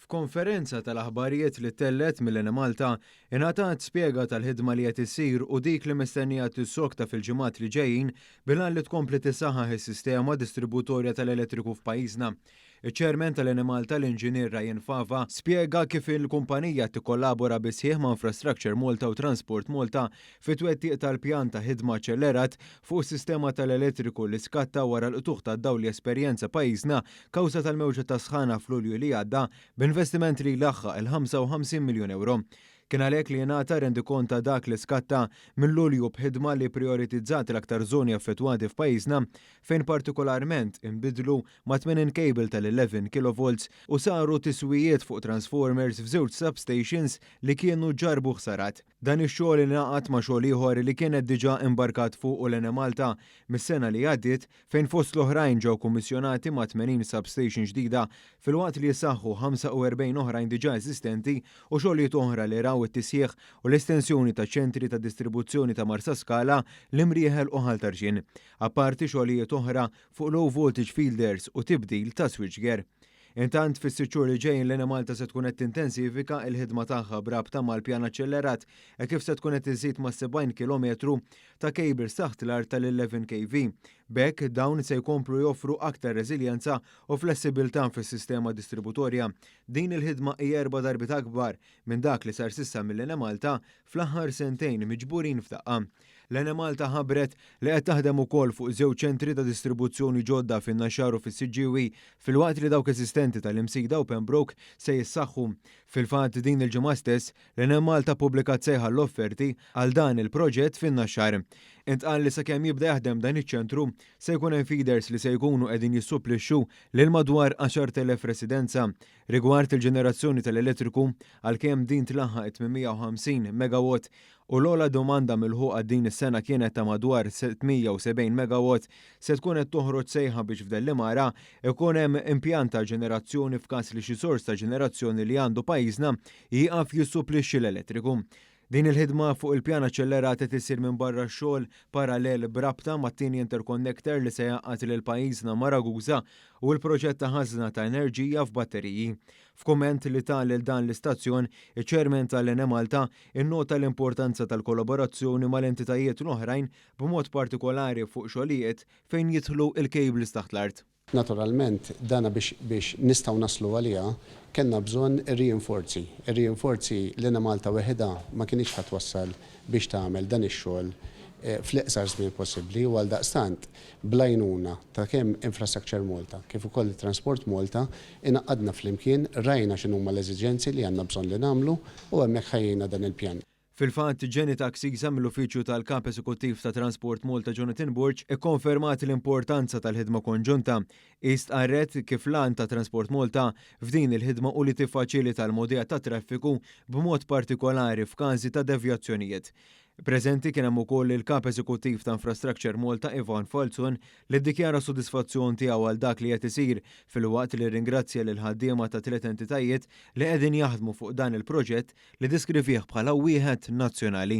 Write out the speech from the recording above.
F'konferenza tal-aħbarijiet li tellet mill Malta ingħatat spjega tal-ħidma li qed issir u dik li mistennija tissokta fil-ġimgħat li ġejjin bilhan li tkompli tisaħħaħ is-sistema distributorja tal-elettriku f'pajjiżna. Iċ-ċermen tal-Malta l-Inġinier Ryan Fava spjega kif il-kumpanija tikkollabora bisħieħ ma' Infrastructure Malta u Transport Malta fit-twettiq tal-pjan ta' ħidma aċċellerat fuq is-sistema tal-elettriku li skatta wara l-qtuħ tad-dawl li esperjenza pajjiżna kawża tal-mewġa ta' sħana f'Lulju li għadda b'investiment li laħħaq il-55 miljun euro. Kien għalhekk li jingħata rendikont ta' dak li skatta minn Lulju b'ħidma li prioritizzat l-aktar żoni affettwati f'pajjiżna fejn partikolarment inbidlu ma' 80 cable tal-11 kV u saru tiswijiet fuq transformers f'żewġ substations li kienu ġarbu ħsarat. Dan ix-xogħol ingħaqad ma' xogħol ieħor li kienet diġà imbarkat fuq u Malta mis-sena li għaddiet fejn fost l-oħrajn ġew kummissjonati ma' 80 substation ġdida filwaqt li jisaħħu 45 oħrajn diġà eżistenti u xogħlijiet oħra li raw it-tisjieħ u l-estensjoni ta' ċentri ta' distribuzzjoni ta' Marsa Skala l-Imrieħel u Ħaltarġin, apparti xogħlijiet oħra fuq low voltage fielders u tibdil ta' switchgear. Intant fis-siċċur li ġejjin l Malta se tkun qed tintensifika l-ħidma tagħha b'rabta mal-pjan aċċellerat kif se tkun qed iżid ma' 70 km ta' cables taħt l-art tal-11 kV. B'hekk dawn se jkomplu joffru aktar reżiljenza u flessibilità fis-sistema distributorja. Din il-ħidma hija 4 darbit akbar minn dak li sar s'issa mill Malta fl-aħħar sentejn miġburin f'daqqa. l Malta ħabbret li qed taħdem ukoll fuq żewġ ċentri ta' distribuzzjoni ġodda fin-Naxxar u fis-Siġġiewi filwaqt li dawk eżistenti tal-Imsida u Pembroke se jissaħħu. Fil-fatt din il-ġimgħa stess l Malta ppubblikat sejħa l-offerti għal dan il-proġett fin-Naxxar. Intqal li sakemm jibda jaħdem dan iċ-ċentru se jkun hemm feeders li se jkunu qegħdin jissupplixxu lil madwar 10,000 residenza. Rigward il-ġenerazzjoni tal-elettriku għalkemm din tlaħħaq 850 megawatt u l-ogħla domanda milħuqa din is-sena kienet ta' madwar 670 megawatt se tkun qed toħroġ sejħa biex f'dan l-imara ikun hemm impjant ta' ġenerazzjoni f'każ li xi sors ta' ġenerazzjoni li għandu pajjiżna jieqaf jissupplixxi l-elettriku. Din il-ħidma fuq il-pjan aċċellerat qed issir minn barra x-xogħol parallel b'rabta mat-tieni interconnector li se jgħaqqad lil pajjiżna ma' Ragusa u l-proġett ta' ħażna ta' enerġija f'batteriji. F'kumment li tal dan l-istazzjon, iċ-ċermen tal-Malta innota l-importanza tal-kollaborazzjoni mal-entitajiet l-oħrajn b'mod partikolari fuq xogħlijiet fejn jidħlu il-cables taħt l-art. Naturalment, dana biex nistaw naslu għalija, kellna bżonn ir-reinforzi. Ir-reinforzi li Malta weħeda ma kienx ħatwassal biex tagħmel dan ix-xogħol fl-iqsar żmien possibbli u għaldaqstant blajnuna ta' kemm Infrastructure Malta kif ukoll Transport Malta inaqqadna flimkien rajna x'inhuma l-eżiġenzi li għandna bżonn li nagħmlu u hemmhekk ħajjina dan il-pjan. Fil-fatt Jenny Taxisa mill-Uffiċċju tal-Kap Eżekuttiv ta' Transport Malta Jonathan Burge ikkonfermat l-importanza tal-ħidma konġunta. Istqarret kif lan ta' Transport Malta f'din il-ħidma u li tiffaċilita l-modija ta' traffiku b'mod partikolari f'każi ta' devjazzjonijiet. Preżenti kien hemm ukoll il-Kap Eżekuttiv ta' Infrastructure Malta Ivan Falzon li ddikjara sodisfazzjon tiegħu għal dak li qed isir filwaqt li ringrazzja lil ħaddiema ta' 3 entitajiet li qegħdin jaħdmu fuq dan il-proġett li diskrivih bħala wieħed nazzjonali.